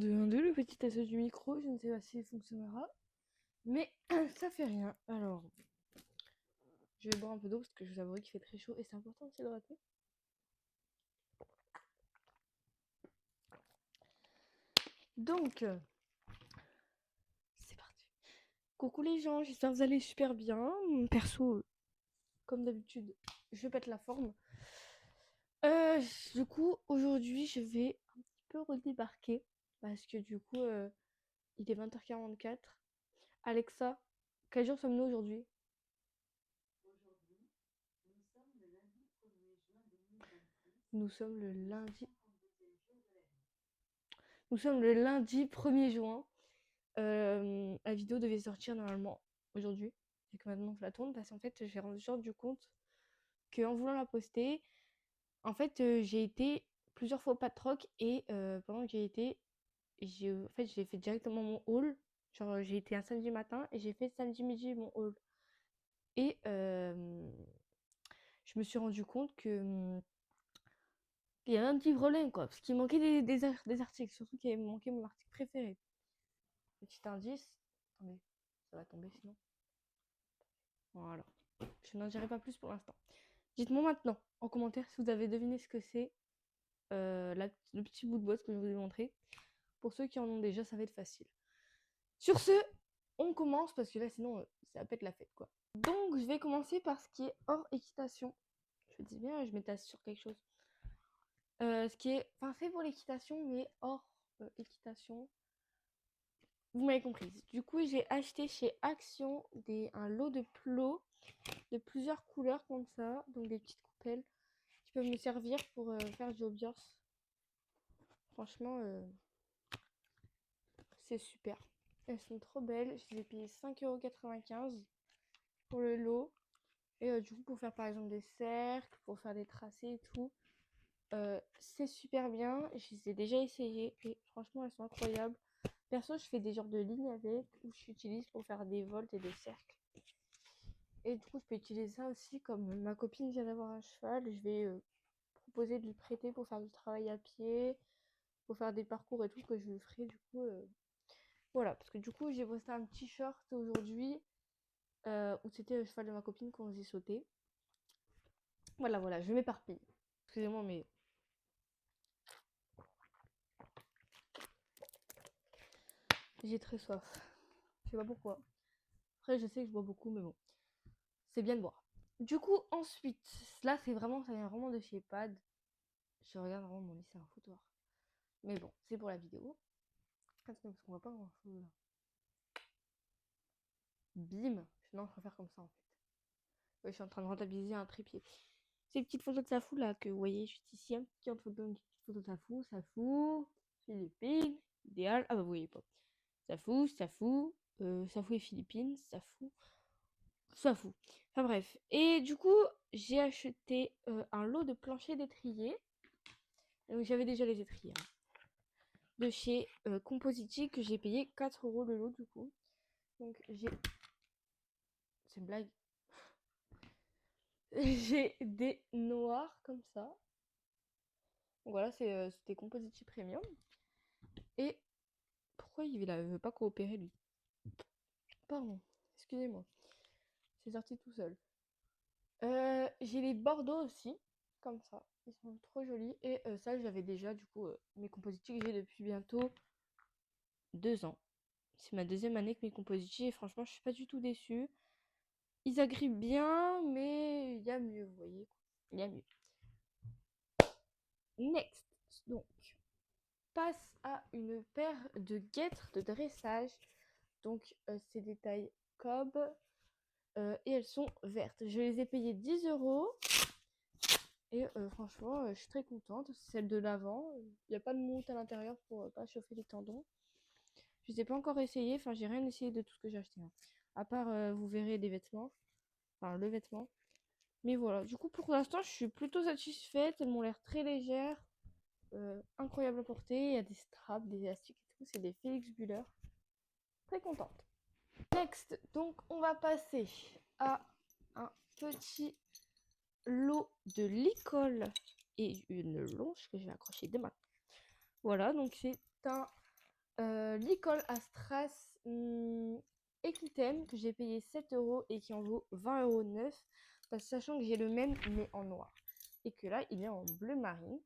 2, 1, 2, le petit test du micro, je ne sais pas si il fonctionnera, mais ça fait rien. Alors, je vais boire un peu d'eau parce que je vous avoue qu'il fait très chaud et c'est important de s'hydrater. Donc, c'est parti. Coucou les gens, j'espère que vous allez super bien. Perso, comme d'habitude, je pète la forme. Du coup, aujourd'hui, je vais un petit peu redébarquer parce que du coup, il est 20h44. Alexa, quel jour sommes-nous aujourd'hui? Nous sommes le lundi. Nous sommes le lundi 1er juin. La vidéo devait sortir normalement aujourd'hui. Et que maintenant je la tourne parce qu'en fait j'ai rendu compte qu'en voulant la poster, en fait j'ai été plusieurs fois au Patroc et pendant que j'ai été, j'ai fait directement mon haul. Genre j'ai été un samedi matin et j'ai fait samedi midi mon haul. Et je me suis rendu compte que il y avait un petit problème quoi, parce qu'il manquait des articles, surtout qu'il avait manqué mon article préféré. Petit indice. Attendez, ça va tomber sinon. Voilà. Je n'en dirai pas plus pour l'instant. Dites-moi maintenant en commentaire si vous avez deviné ce que c'est le petit bout de boîte que je vous ai montré. Pour ceux qui en ont déjà, ça va être facile. Sur ce, on commence parce que là sinon ça va pète la fête quoi. Donc je vais commencer par ce qui est hors équitation. Je dis bien, je m'étasse sur quelque chose. Ce qui est fait pour l'équitation mais hors équitation. Vous m'avez comprise. Du coup, j'ai acheté chez Action un lot de plots de plusieurs couleurs comme ça, donc des petites coupelles qui peuvent me servir pour faire du hobbyhorse. Franchement, c'est super. Elles sont trop belles. Je les ai payées 5,95 € pour le lot. Et du coup, pour faire par exemple des cercles, pour faire des tracés et tout, c'est super bien. Je les ai déjà essayées et franchement, elles sont incroyables. Perso, je fais des genres de lignes avec ou j'utilise pour faire des volts et des cercles. Et du coup, je peux utiliser ça aussi comme ma copine vient d'avoir un cheval. Je vais proposer de lui prêter pour faire du travail à pied, pour faire des parcours et tout que je lui ferai du coup. Voilà, parce que du coup, j'ai posté un petit short aujourd'hui où c'était le cheval de ma copine qu'on faisait sauter. Voilà, je m'éparpille. Excusez-moi, mais j'ai très soif. Je sais pas pourquoi. Après, je sais que je bois beaucoup, mais bon, c'est bien de boire. Du coup, ensuite, là, ça vient vraiment de chez Pad. Je regarde vraiment mon lit, c'est un foutoir. Mais bon, c'est pour la vidéo. Parce qu'on voit pas grand chose là. Bim. Non, je préfère comme ça en fait. Ouais, je suis en train de rentabiliser un trépied. Ces petites photos de Safou là que vous voyez juste ici, une petite photo de Safou, Philippines, idéal. Ah bah vous voyez pas. Safou, Safou et Philippines, Safou. Enfin bref. Et du coup, j'ai acheté un lot de planchers d'étrier. Donc j'avais déjà les étriers. Hein. De chez Compositi que j'ai payé 4 € le lot du coup. Donc j'ai... C'est une blague. J'ai des noirs comme ça. Donc voilà, c'était Compositi Premium. Et pourquoi il veut pas coopérer lui? Pardon, excusez-moi. C'est sorti tout seul. J'ai les Bordeaux aussi, comme ça. Ils sont trop jolis. Et ça, j'avais déjà du coup mes Compositi que j'ai depuis bientôt 2 ans. C'est ma deuxième année avec mes Compositi et franchement, je suis pas du tout déçue. Ils agrippent bien, mais il y a mieux, vous voyez. Il y a mieux. Next. Donc, passe à une paire de guêtres de dressage. Donc, c'est des tailles Cobb et elles sont vertes. Je les ai payées 10 € et franchement, je suis très contente. C'est celle de l'avant. Il n'y a pas de mousse à l'intérieur pour pas chauffer les tendons. Je ne les ai pas encore essayé. Enfin, j'ai rien essayé de tout ce que j'ai acheté. Hein. À part, vous verrez des vêtements. Enfin, le vêtement. Mais voilà. Du coup, pour l'instant, je suis plutôt satisfaite. Elles m'ont l'air très légères. Incroyable à porter. Il y a des straps, des élastiques et tout. C'est des Felix Buller. Très contente. Next, donc on va passer à un petit lot de licol et une longe que je vais accrocher demain. Voilà, donc c'est un L'Icole Astras Equitem que j'ai payé 7 € et qui en vaut 20 € neuf, sachant que j'ai le même mais en noir. Et que là, il est en bleu marine.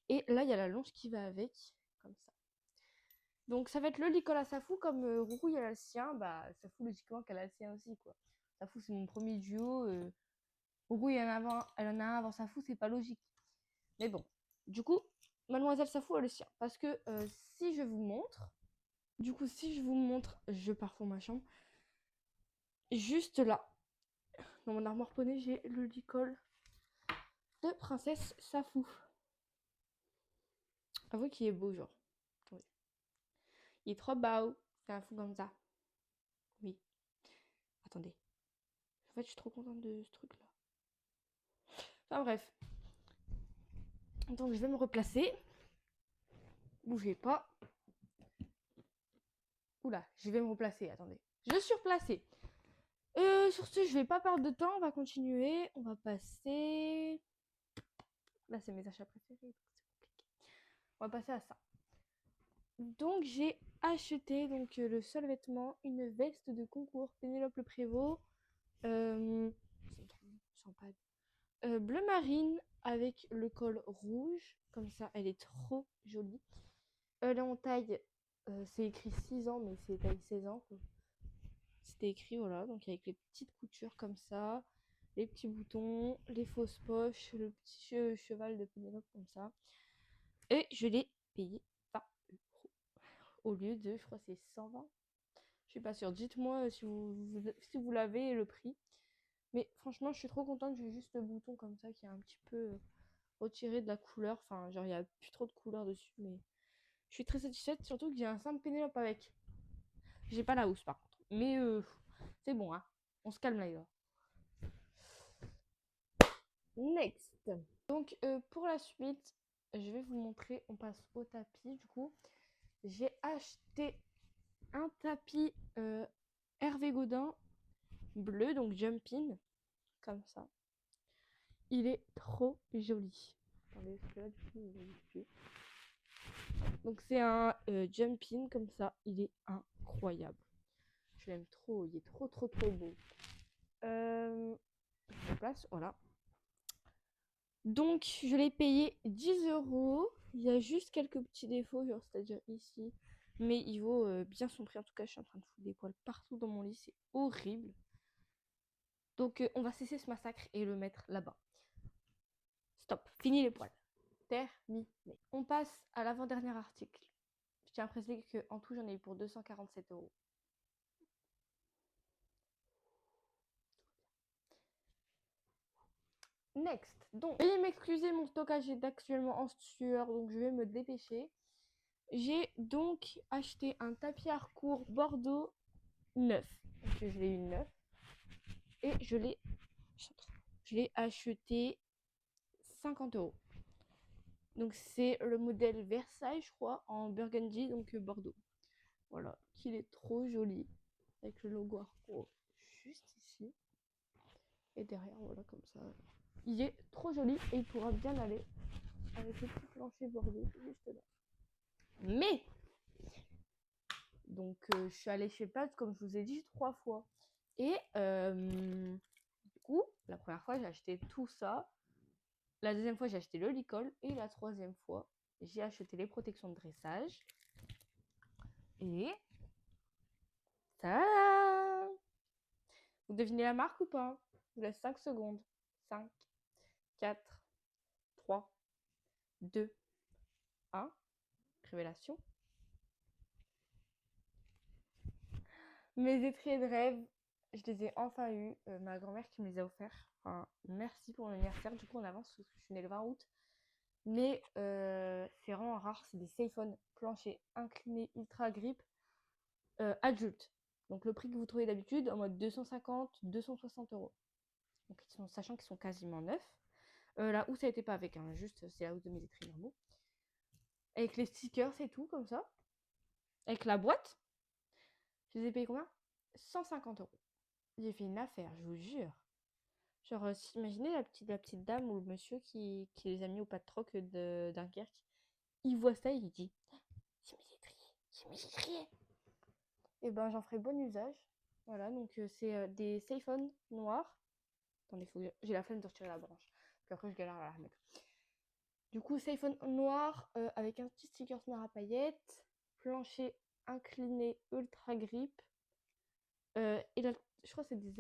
Et là, il y a la longe qui va avec, comme ça. Donc ça va être le Licol à Safou, comme Rourou elle a le sien, bah Safou logiquement qu'elle a le sien aussi quoi. Safou c'est mon premier duo, Rourou elle en a un avant Safou, c'est pas logique. Mais bon, du coup, Mademoiselle Safou a le sien. Parce que si je vous montre, je pars pour ma chambre. Juste là, dans mon armoire poney, j'ai le Licol de Princesse Safou. Avouez qu'il est beau genre. Oui. Il est trop beau, c'est un fou comme ça. Oui. Attendez. En fait, je suis trop contente de ce truc là. Enfin bref. Donc je vais me replacer. Bougez pas. Oula, je vais me replacer, attendez. Je suis replacée. Sur ce, je vais pas perdre de temps, on va continuer. On va passer... Là, c'est mes achats préférés, donc c'est compliqué. On va passer à ça. Donc j'ai acheté le seul vêtement, une veste de concours Pénélope Le Prévost. Bleu marine avec le col rouge. Comme ça, elle est trop jolie. Elle est en taille, c'est écrit 6 ans, mais c'est taille 16 ans. Quoi. C'était écrit, voilà, donc avec les petites coutures comme ça, les petits boutons, les fausses poches, le petit cheval de Pénélope comme ça. Et je l'ai payé 20 € au lieu de, je crois c'est 120. Je suis pas sûre. Dites-moi si vous l'avez le prix. Mais franchement, je suis trop contente. J'ai juste le bouton comme ça qui est un petit peu retiré de la couleur. Enfin, genre, il n'y a plus trop de couleur dessus. Mais je suis très satisfaite. Surtout que j'ai un simple Pénélope avec. J'ai pas la housse par contre. Mais c'est bon, hein. On se calme là, les gars. Next. Donc, pour la suite, je vais vous montrer. On passe au tapis. Du coup, j'ai acheté un tapis Hervé Godin bleu, donc jumping, comme ça. Il est trop joli. Attendez, parce que là, du coup, il est plus. Donc, c'est un jumping comme ça. Il est incroyable. Je l'aime trop. Il est trop, trop, trop beau. Je le place, voilà. Donc, je l'ai payé 10 €. Il y a juste quelques petits défauts, genre c'est-à-dire ici. Mais il vaut bien son prix. En tout cas, je suis en train de foutre des poils partout dans mon lit. C'est horrible. Donc, on va cesser ce massacre et le mettre là-bas. Stop. Fini les poils. Terminé. On passe à l'avant-dernier article. Je tiens à préciser qu'en tout, j'en ai eu pour 247 €. Next. Donc, veuillez m'excuser, mon stockage est actuellement en sueur, donc je vais me dépêcher. J'ai donc acheté un tapis à recours Bordeaux neuf. Donc, je l'ai eu neuf. Et je l'ai acheté 50 €. Donc c'est le modèle Versailles, je crois, en burgundy, donc Bordeaux. Voilà, qu'il est trop joli. Avec le logo Arco juste ici. Et derrière, voilà, comme ça. Il est trop joli et il pourra bien aller avec le petit plancher Bordeaux juste là. Mais donc je suis allée chez Pat, comme je vous ai dit, 3 fois. Et du coup, la première fois, j'ai acheté tout ça. La deuxième fois, j'ai acheté le licol. Et la troisième fois, j'ai acheté les protections de dressage. Et ça, vous devinez la marque ou pas? Je vous laisse 5 secondes. 5, 4, 3, 2, 1. Révélation. Mes étriers de rêve, je les ai enfin eus. Ma grand-mère qui me les a offerts. Enfin, merci pour mon anniversaire. Du coup, en avance, parce que je suis née le 20 août. Mais c'est vraiment rare. C'est des Saphon planchers inclinés ultra grip adultes. Donc le prix que vous trouvez d'habitude en mode 250, 260 €. Donc sachant qu'ils sont quasiment neufs. La housse, ça n'était pas avec, hein, juste c'est la housse de mes étriers normaux. Avec les stickers et tout, comme ça. Avec la boîte. Je les ai payés combien? 150 €. J'ai fait une affaire, je vous jure. Genre, imaginez la petite dame ou le monsieur qui les a mis au pas de troc de Dunkerque. Il voit ça, il dit c'est mes étriers, crié. Et ben j'en ferai bon usage. Voilà, donc c'est des Safe-On noirs. Attendez, j'ai la flemme de retirer la branche. Puis après, je galère à la remettre. Du coup, Safe-On noir avec un petit sticker noir à paillettes. Plancher incliné ultra grip. Je crois que c'est des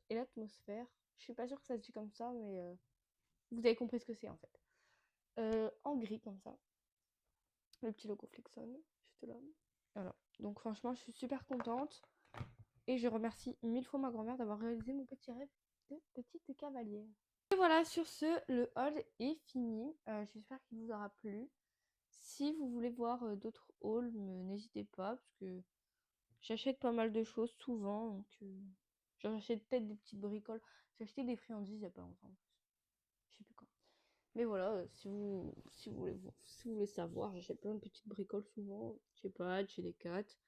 élatosphères. Je suis pas sûre que ça se dit comme ça, mais vous avez compris ce que c'est en fait. En gris comme ça. Le petit logo Flexon, juste là. Voilà. Donc franchement, je suis super contente. Et je remercie 1000 fois ma grand-mère d'avoir réalisé mon petit rêve de petite cavalière. Et voilà, sur ce, le haul est fini. J'espère qu'il vous aura plu. Si vous voulez voir d'autres hauls, n'hésitez pas, parce que j'achète pas mal de choses souvent. Donc j'achète peut-être des petites bricoles. J'ai acheté des friandises il n'y a pas longtemps. Je sais plus quand. Mais voilà, si vous voulez savoir, j'achète plein de petites bricoles souvent. Chez Pat, chez les 4.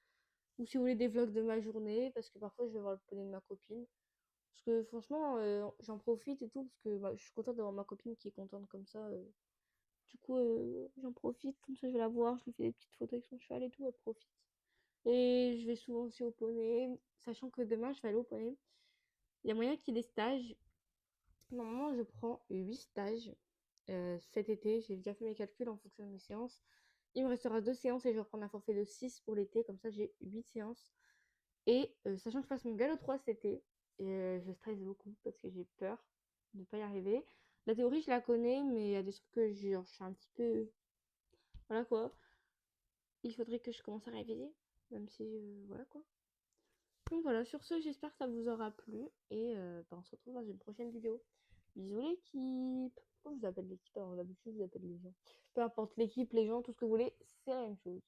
Ou si vous voulez des vlogs de ma journée, parce que parfois je vais voir le poney de ma copine. Parce que franchement, j'en profite et tout, parce que bah, je suis contente d'avoir ma copine qui est contente comme ça. Du coup, j'en profite, comme ça je vais la voir, je lui fais des petites photos avec son cheval et tout, elle profite. Et je vais souvent aussi au poney, sachant que demain je vais aller au poney. Il y a moyen qu'il y ait des stages. Normalement, je prends 8 stages cet été. J'ai déjà fait mes calculs en fonction de mes séances. Il me restera 2 séances et je vais reprendre un forfait de 6 pour l'été. Comme ça, j'ai 8 séances. Et sachant que je passe mon galop 3 cet été, je stresse beaucoup parce que j'ai peur de ne pas y arriver. La théorie, je la connais, mais il y a des trucs que je suis un petit peu... Voilà quoi. Il faudrait que je commence à réviser, même si... voilà quoi. Donc voilà, sur ce, j'espère que ça vous aura plu. Et bah, on se retrouve dans une prochaine vidéo. Bisous l'équipe. Pourquoi je vous appelle l'équipe? Alors d'habitude, je vous appelle les gens. Peu importe l'équipe, les gens, tout ce que vous voulez, c'est la même chose.